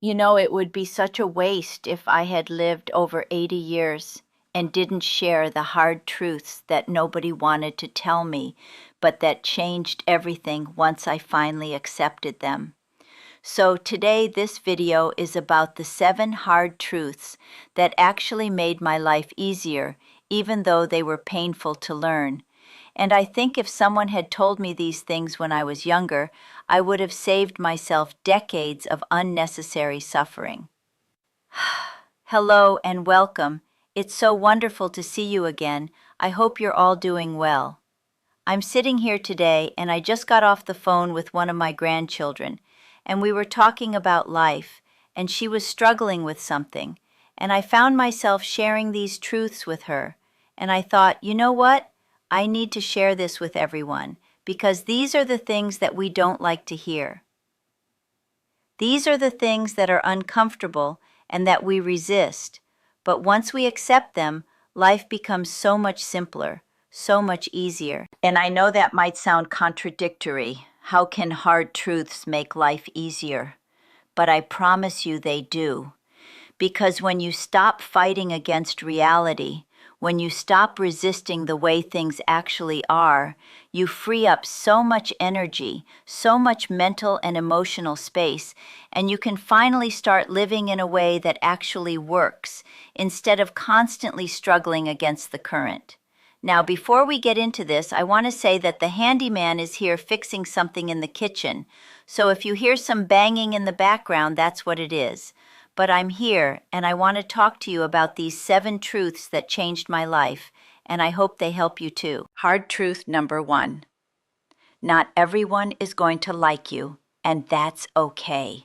You know, it would be such a waste if I had lived over 80 years and didn't share the hard truths that nobody wanted to tell me, but that changed everything once I finally accepted them. So today, this video is about the 7 hard truths that actually made my life easier, even though they were painful to learn. And I think if someone had told me these things when I was younger, I would have saved myself decades of unnecessary suffering. Hello and welcome. It's so wonderful to see you again. I hope you're all doing well. I'm sitting here today and I just got off the phone with one of my grandchildren, and we were talking about life, and she was struggling with something, and I found myself sharing these truths with her, and I thought, you know what? I need to share this with everyone, because these are the things that we don't like to hear. These are the things that are uncomfortable and that we resist, but once we accept them, life becomes so much simpler, so much easier. And I know that might sound contradictory. How can hard truths make life easier? But I promise you they do. Because when you stop fighting against reality, when you stop resisting the way things actually are, you free up so much energy, so much mental and emotional space, and you can finally start living in a way that actually works, instead of constantly struggling against the current. Now, before we get into this, I want to say that the handyman is here fixing something in the kitchen, so if you hear some banging in the background, that's what it is. But I'm here, and I want to talk to you about these 7 truths that changed my life, and I hope they help you too. Hard truth number 1. Not everyone is going to like you, and that's okay.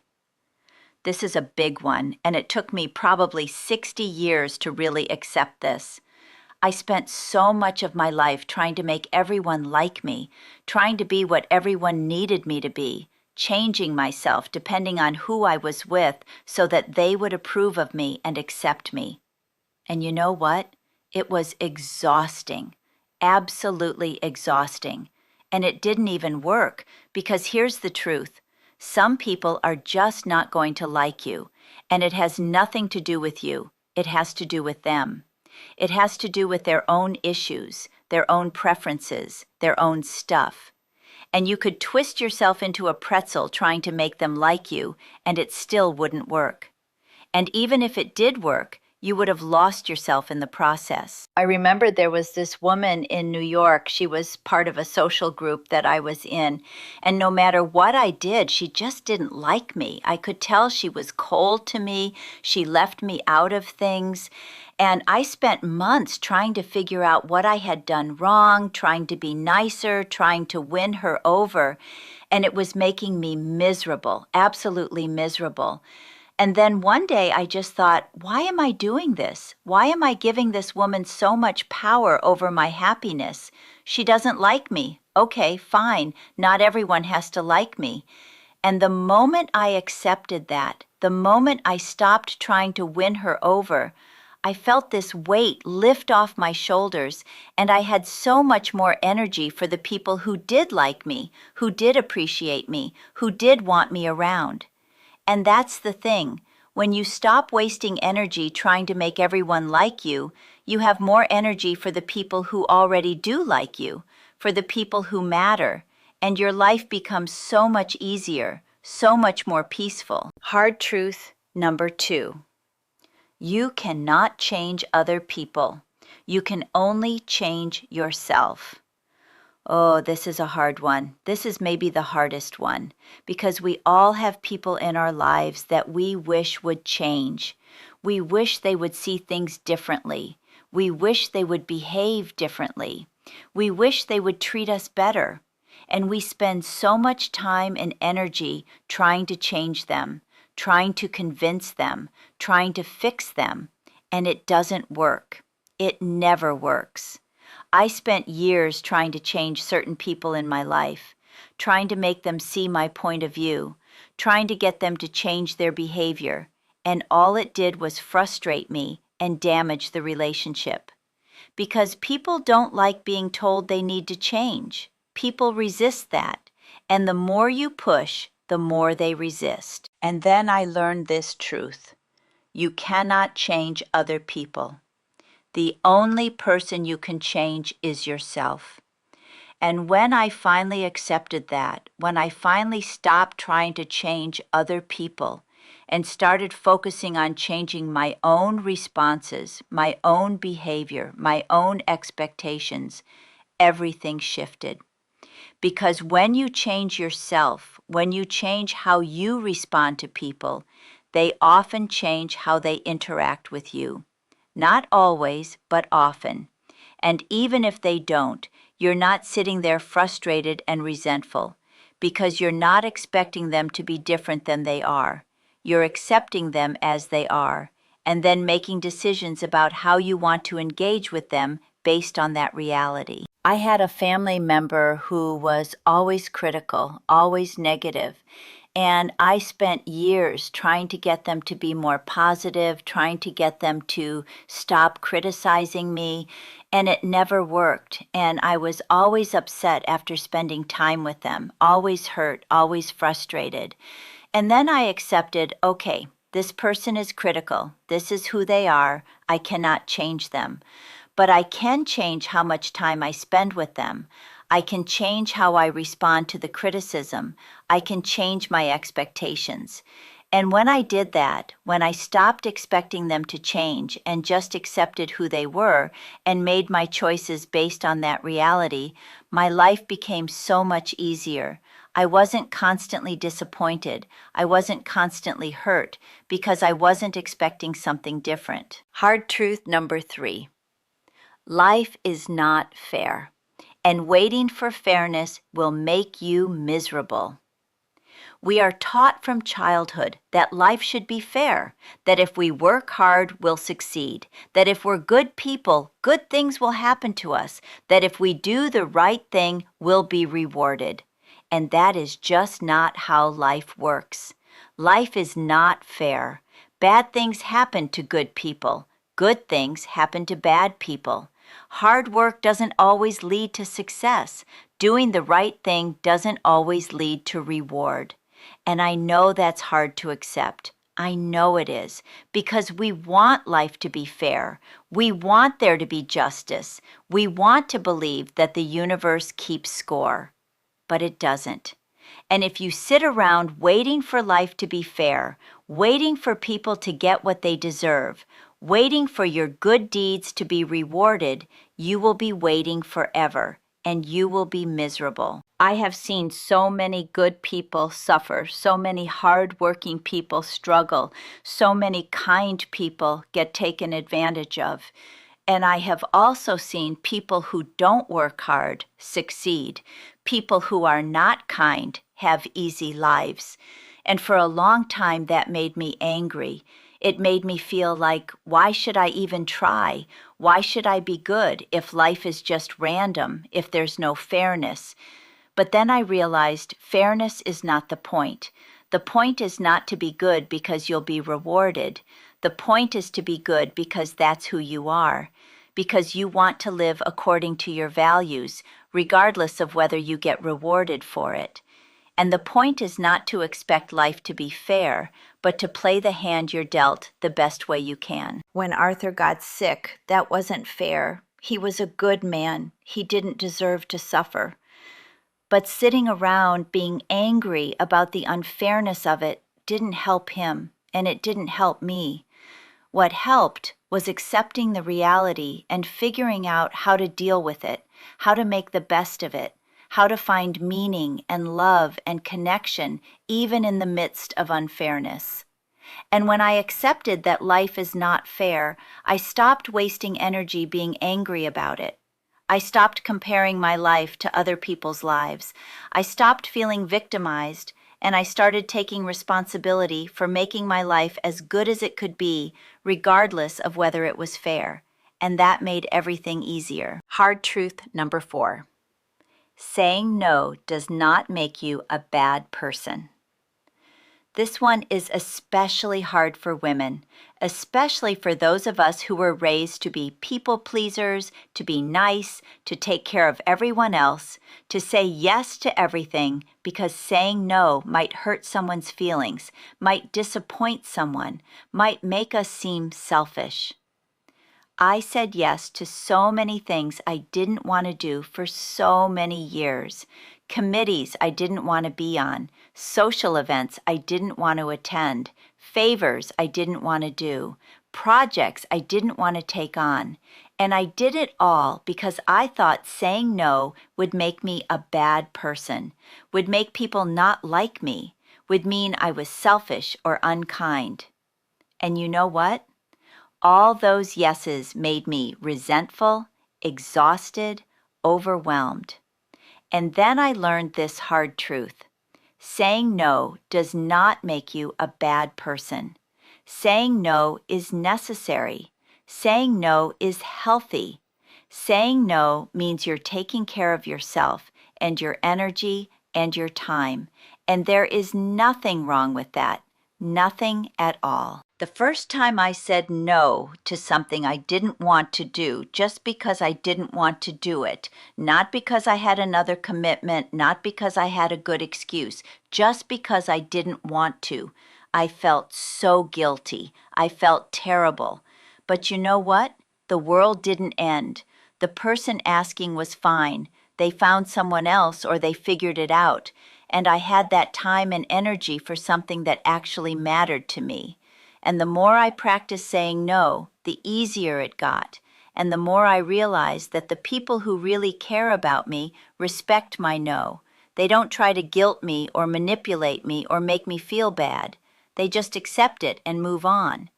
This is a big one, and it took me probably 60 years to really accept this. I spent so much of my life trying to make everyone like me, trying to be what everyone needed me to be, changing myself depending on who I was with so that they would approve of me and accept me. And you know what? It was exhausting, absolutely exhausting. And it didn't even work, because here's the truth. Some people are just not going to like you, and it has nothing to do with you. It has to do with them. It has to do with their own issues, their own preferences, their own stuff. And you could twist yourself into a pretzel trying to make them like you, and it still wouldn't work. And even if it did work, you would have lost yourself in the process. I remember there was this woman in New York. She was part of a social group that I was in, and no matter what I did, she just didn't like me. I could tell she was cold to me. She left me out of things. And I spent months trying to figure out what I had done wrong, trying to be nicer, trying to win her over. And it was making me miserable, absolutely miserable. And then one day I just thought, why am I doing this? Why am I giving this woman so much power over my happiness? She doesn't like me. Okay, fine. Not everyone has to like me. And the moment I accepted that, the moment I stopped trying to win her over, I felt this weight lift off my shoulders, and I had so much more energy for the people who did like me, who did appreciate me, who did want me around. And that's the thing. When you stop wasting energy trying to make everyone like you, you have more energy for the people who already do like you, for the people who matter, and your life becomes so much easier, so much more peaceful. Hard truth number 2. You cannot change other people. You can only change yourself. Oh, this is a hard one. This is maybe the hardest one, because we all have people in our lives that we wish would change. We wish they would see things differently. We wish they would behave differently. We wish they would treat us better. And we spend so much time and energy trying to change them, trying to convince them, trying to fix them, and it doesn't work. It never works. I spent years trying to change certain people in my life, trying to make them see my point of view, trying to get them to change their behavior, and all it did was frustrate me and damage the relationship. Because people don't like being told they need to change. People resist that, and the more you push, the more they resist. And then I learned this truth. You cannot change other people. The only person you can change is yourself. And when I finally accepted that, when I finally stopped trying to change other people and started focusing on changing my own responses, my own behavior, my own expectations, everything shifted. Because when you change yourself, when you change how you respond to people, they often change how they interact with you. Not always, but often. And even if they don't, you're not sitting there frustrated and resentful, because you're not expecting them to be different than they are. You're accepting them as they are, and then making decisions about how you want to engage with them based on that reality. I had a family member who was always critical, always negative, and I spent years trying to get them to be more positive, trying to get them to stop criticizing me, and it never worked. And I was always upset after spending time with them, always hurt, always frustrated. And then I accepted, okay, this person is critical. This is who they are. I cannot change them. But I can change how much time I spend with them. I can change how I respond to the criticism. I can change my expectations. And when I did that, when I stopped expecting them to change and just accepted who they were and made my choices based on that reality, my life became so much easier. I wasn't constantly disappointed. I wasn't constantly hurt because I wasn't expecting something different. Hard truth number 3. Life is not fair, and waiting for fairness will make you miserable. We are taught from childhood that life should be fair, that if we work hard, we'll succeed, that if we're good people, good things will happen to us, that if we do the right thing, we'll be rewarded. And that is just not how life works. Life is not fair. Bad things happen to good people. Good things happen to bad people. Hard work doesn't always lead to success. Doing the right thing doesn't always lead to reward. And I know that's hard to accept. I know it is, because we want life to be fair. We want there to be justice. We want to believe that the universe keeps score. But it doesn't. And if you sit around waiting for life to be fair, waiting for people to get what they deserve, waiting for your good deeds to be rewarded, you will be waiting forever, and you will be miserable. I have seen so many good people suffer, so many hard-working people struggle, so many kind people get taken advantage of. And I have also seen people who don't work hard succeed, people who are not kind have easy lives. And for a long time that made me angry. It made me feel like, why should I even try? Why should I be good if life is just random, if there's no fairness? But then I realized fairness is not the point. The point is not to be good because you'll be rewarded. The point is to be good because that's who you are, because you want to live according to your values, regardless of whether you get rewarded for it. And the point is not to expect life to be fair, but to play the hand you're dealt the best way you can. When Arthur got sick, that wasn't fair. He was a good man. He didn't deserve to suffer. But sitting around being angry about the unfairness of it didn't help him, and it didn't help me. What helped was accepting the reality and figuring out how to deal with it, how to make the best of it, how to find meaning and love and connection even in the midst of unfairness. And when I accepted that life is not fair, I stopped wasting energy being angry about it. I stopped comparing my life to other people's lives. I stopped feeling victimized, and I started taking responsibility for making my life as good as it could be, regardless of whether it was fair. And that made everything easier. Hard truth number 4. Saying no does not make you a bad person. This one is especially hard for women, especially for those of us who were raised to be people pleasers, to be nice, to take care of everyone else, to say yes to everything because saying no might hurt someone's feelings, might disappoint someone, might make us seem selfish. I said yes to so many things I didn't want to do for so many years. Committees I didn't want to be on, social events I didn't want to attend, favors I didn't want to do, projects I didn't want to take on. And I did it all because I thought saying no would make me a bad person, would make people not like me, would mean I was selfish or unkind. And you know what? All those yeses made me resentful, exhausted, overwhelmed. And then I learned this hard truth. Saying no does not make you a bad person. Saying no is necessary. Saying no is healthy. Saying no means you're taking care of yourself and your energy and your time. And there is nothing wrong with that. Nothing at all. The first time I said no to something I didn't want to do just because I didn't want to do it, not because I had another commitment, not because I had a good excuse, just because I didn't want to, I felt so guilty. I felt terrible. But you know what? The world didn't end. The person asking was fine. They found someone else or they figured it out. And I had that time and energy for something that actually mattered to me. And the more I practiced saying no, the easier it got. And the more I realized that the people who really care about me respect my no. They don't try to guilt me or manipulate me or make me feel bad. They just accept it and move on.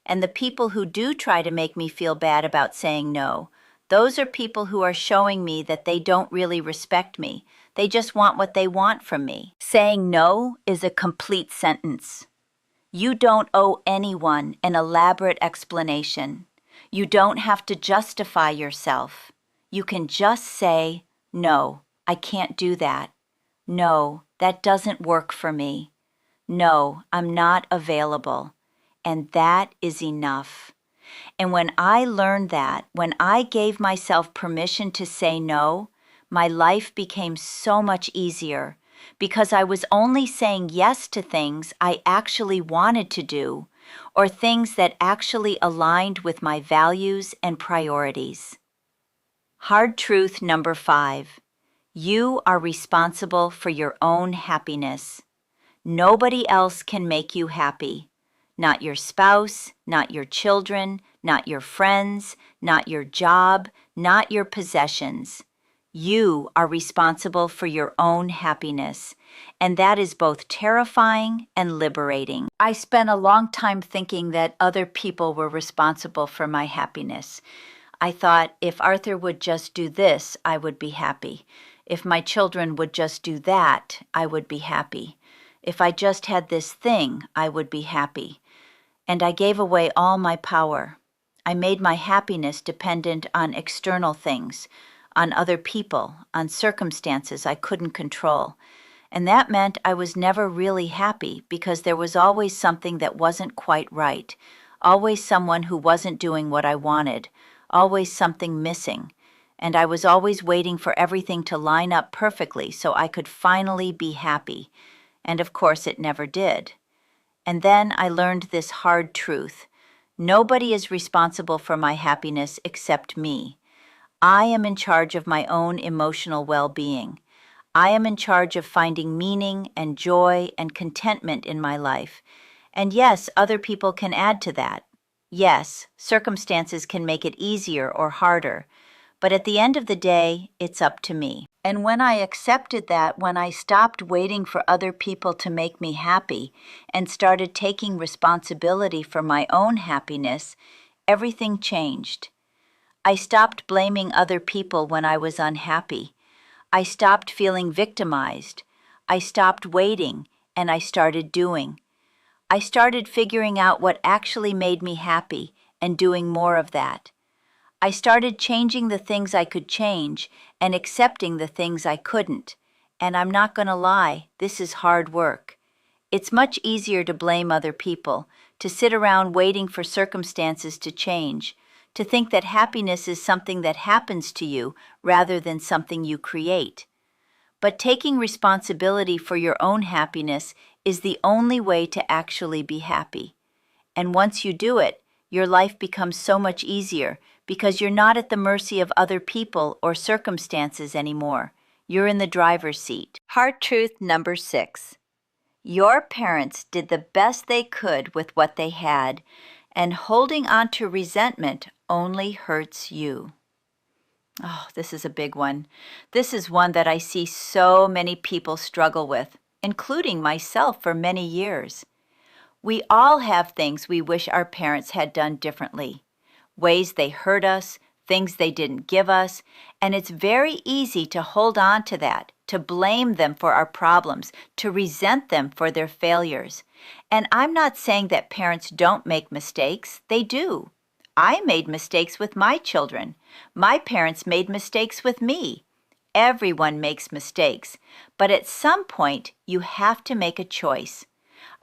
And the people who do try to make me feel bad about saying no, those are people who are showing me that they don't really respect me. They just want what they want from me. Saying no is a complete sentence. You don't owe anyone an elaborate explanation. You don't have to justify yourself. You can just say, no, I can't do that. No, that doesn't work for me. No, I'm not available. And that is enough. And when I learned that, when I gave myself permission to say no, my life became so much easier because I was only saying yes to things I actually wanted to do or things that actually aligned with my values and priorities. Hard truth number 5. You are responsible for your own happiness. Nobody else can make you happy. Not your spouse, not your children, not your friends, not your job, not your possessions. You are responsible for your own happiness, and that is both terrifying and liberating. I spent a long time thinking that other people were responsible for my happiness. I thought if Arthur would just do this, I would be happy. If my children would just do that, I would be happy. If I just had this thing, I would be happy. And I gave away all my power. I made my happiness dependent on external things, on other people, on circumstances I couldn't control. And that meant I was never really happy because there was always something that wasn't quite right, always someone who wasn't doing what I wanted, always something missing. And I was always waiting for everything to line up perfectly so I could finally be happy. And of course it never did. And then I learned this hard truth. Nobody is responsible for my happiness except me. I am in charge of my own emotional well-being. I am in charge of finding meaning and joy and contentment in my life. And yes, other people can add to that. Yes, circumstances can make it easier or harder. But at the end of the day, it's up to me. And when I accepted that, when I stopped waiting for other people to make me happy and started taking responsibility for my own happiness, everything changed. I stopped blaming other people when I was unhappy. I stopped feeling victimized. I stopped waiting, and I started doing. I started figuring out what actually made me happy and doing more of that. I started changing the things I could change and accepting the things I couldn't. And I'm not going to lie, this is hard work. It's much easier to blame other people, to sit around waiting for circumstances to change, to think that happiness is something that happens to you rather than something you create. But taking responsibility for your own happiness is the only way to actually be happy. And once you do it, your life becomes so much easier because you're not at the mercy of other people or circumstances anymore. You're in the driver's seat. Hard truth number 6. Your parents did the best they could with what they had, and holding on to resentment only hurts you. Oh, this is a big one. This is one that I see so many people struggle with, including myself for many years. We all have things we wish our parents had done differently, ways they hurt us, things they didn't give us, and it's very easy to hold on to that, to blame them for our problems, to resent them for their failures. And I'm not saying that parents don't make mistakes. They do. I made mistakes with my children. My parents made mistakes with me. Everyone makes mistakes, but at some point you have to make a choice.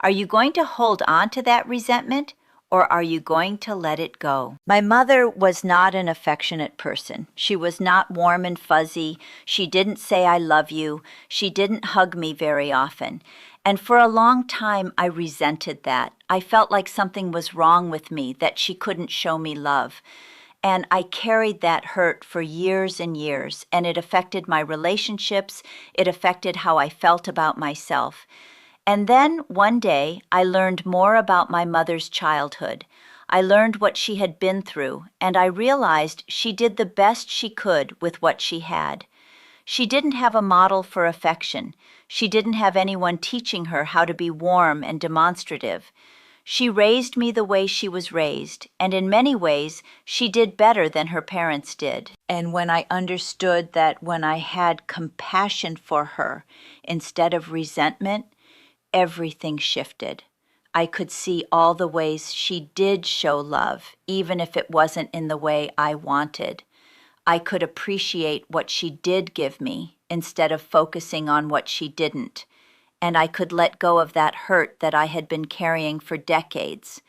Are you going to hold on to that resentment, or are you going to let it go? My mother was not an affectionate person. She was not warm and fuzzy. She didn't say I love you. She didn't hug me very often. And for a long time, I resented that. I felt like something was wrong with me, that she couldn't show me love. And I carried that hurt for years and years, and it affected my relationships. It affected how I felt about myself. And then one day, I learned more about my mother's childhood. I learned what she had been through, and I realized she did the best she could with what she had. She didn't have a model for affection. She didn't have anyone teaching her how to be warm and demonstrative. She raised me the way she was raised, and in many ways, she did better than her parents did. And when I understood that when I had compassion for her instead of resentment, everything shifted. I could see all the ways she did show love, even if it wasn't in the way I wanted. I could appreciate what she did give me instead of focusing on what she didn't. And I could let go of that hurt that I had been carrying for decades.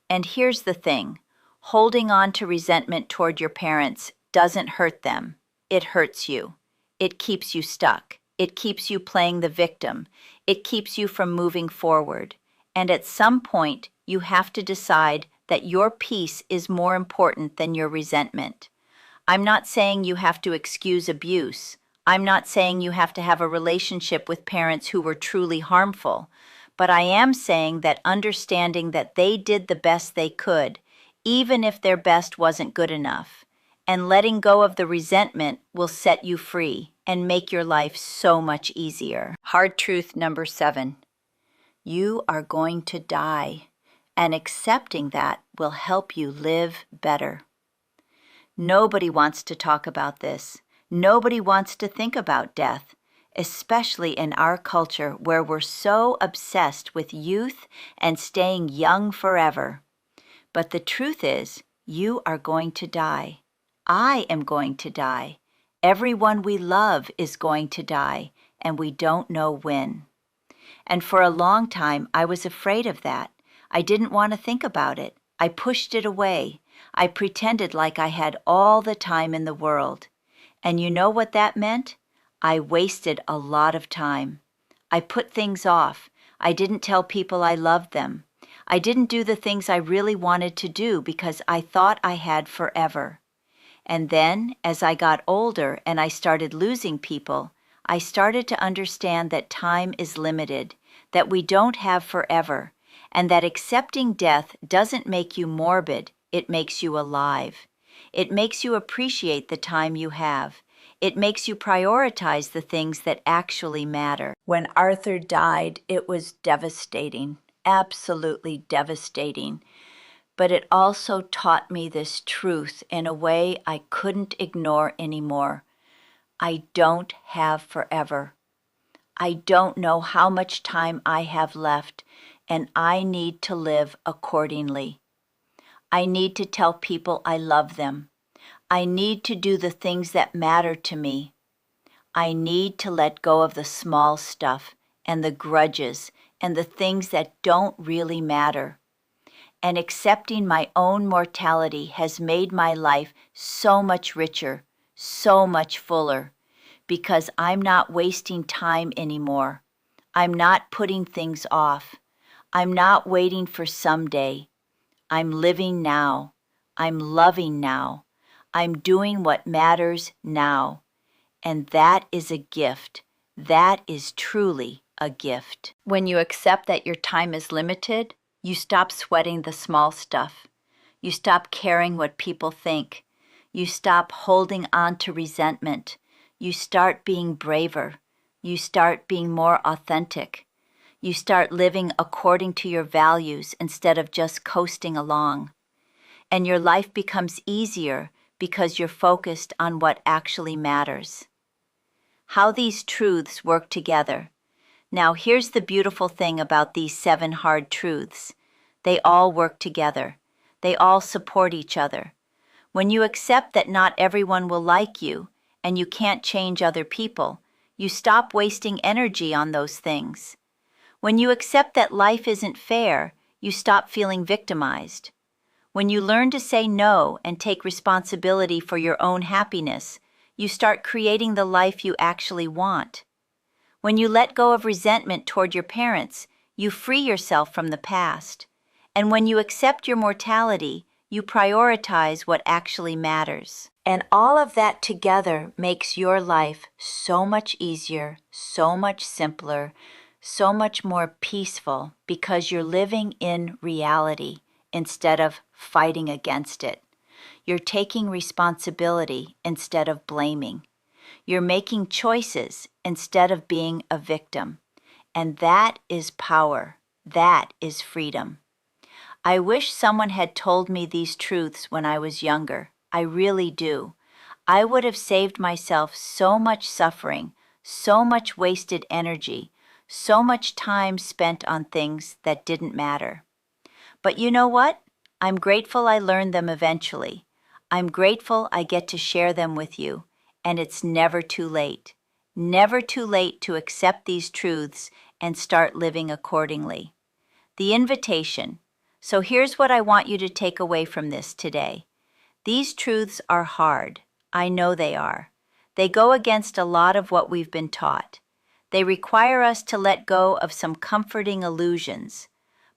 And here's the thing, holding on to resentment toward your parents doesn't hurt them. It hurts you. It keeps you stuck. It keeps you playing the victim. It keeps you from moving forward. And at some point, you have to decide that your peace is more important than your resentment. I'm not saying you have to excuse abuse. I'm not saying you have to have a relationship with parents who were truly harmful. But I am saying that understanding that they did the best they could, even if their best wasn't good enough, and letting go of the resentment will set you free and make your life so much easier. Hard truth number 7. You are going to die, and accepting that will help you live better. Nobody wants to talk about this. Nobody wants to think about death, especially in our culture where we're so obsessed with youth and staying young forever. But the truth is, you are going to die. I am going to die. Everyone we love is going to die, and we don't know when. And for a long time, I was afraid of that. I didn't want to think about it. I pushed it away. I pretended like I had all the time in the world. And you know what that meant? I wasted a lot of time. I put things off. I didn't tell people I loved them. I didn't do the things I really wanted to do because I thought I had forever. And then, as I got older and I started losing people, I started to understand that time is limited, that we don't have forever, and that accepting death doesn't make you morbid, it makes you alive. It makes you appreciate the time you have. It makes you prioritize the things that actually matter. When Arthur died, it was devastating, absolutely devastating. But it also taught me this truth in a way I couldn't ignore anymore. I don't have forever. I don't know how much time I have left, and I need to live accordingly. I need to tell people I love them. I need to do the things that matter to me. I need to let go of the small stuff and the grudges and the things that don't really matter. And accepting my own mortality has made my life so much richer, so much fuller, because I'm not wasting time anymore. I'm not putting things off. I'm not waiting for someday. I'm living now. I'm loving now. I'm doing what matters now. And that is a gift. That is truly a gift. When you accept that your time is limited, you stop sweating the small stuff. You stop caring what people think. You stop holding on to resentment. You start being braver. You start being more authentic. You start living according to your values instead of just coasting along. And your life becomes easier because you're focused on what actually matters. How these truths work together. Now, here's the beautiful thing about these 7 hard truths. They all work together. They all support each other. When you accept that not everyone will like you and you can't change other people, you stop wasting energy on those things. When you accept that life isn't fair, you stop feeling victimized. When you learn to say no and take responsibility for your own happiness, you start creating the life you actually want. When you let go of resentment toward your parents, you free yourself from the past. And when you accept your mortality, you prioritize what actually matters. And all of that together makes your life so much easier, so much simpler, so much more peaceful because you're living in reality instead of fighting against it. You're taking responsibility instead of blaming. You're making choices instead of being a victim. And that is power. That is freedom. I wish someone had told me these truths when I was younger. I really do. I would have saved myself so much suffering, so much wasted energy, so much time spent on things that didn't matter. But you know what? I'm grateful I learned them eventually. I'm grateful I get to share them with you, and it's never too late. Never too late to accept these truths and start living accordingly. The invitation. So here's what I want you to take away from this today. These truths are hard. I know they are. They go against a lot of what we've been taught. They require us to let go of some comforting illusions.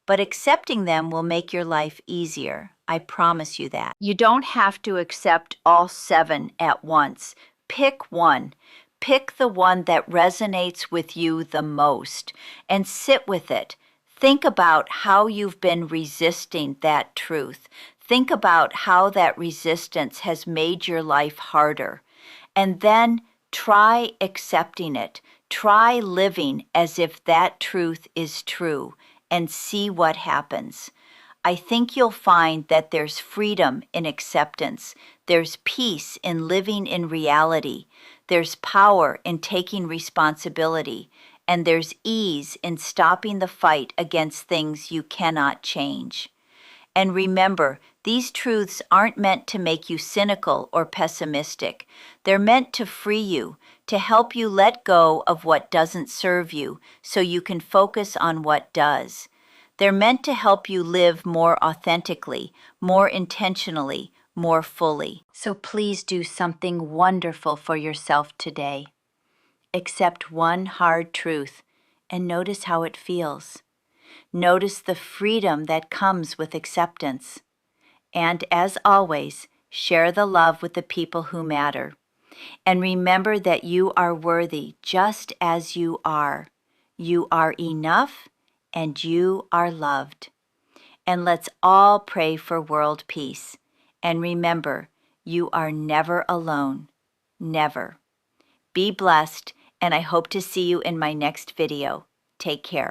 But accepting them will make your life easier. I promise you that. You don't have to accept all 7 at once. Pick one. Pick the one that resonates with you the most and sit with it. Think about how you've been resisting that truth. Think about how that resistance has made your life harder. And then try accepting it. Try living as if that truth is true and see what happens. I think you'll find that there's freedom in acceptance. There's peace in living in reality. There's power in taking responsibility. And there's ease in stopping the fight against things you cannot change. And remember, these truths aren't meant to make you cynical or pessimistic. They're meant to free you, to help you let go of what doesn't serve you so you can focus on what does. They're meant to help you live more authentically, more intentionally, more fully. So please do something wonderful for yourself today. Accept one hard truth and notice how it feels. Notice the freedom that comes with acceptance. And as always, share the love with the people who matter. And remember that you are worthy just as you are. You are enough and you are loved. And let's all pray for world peace. And remember, you are never alone. Never. Be blessed, and I hope to see you in my next video. Take care.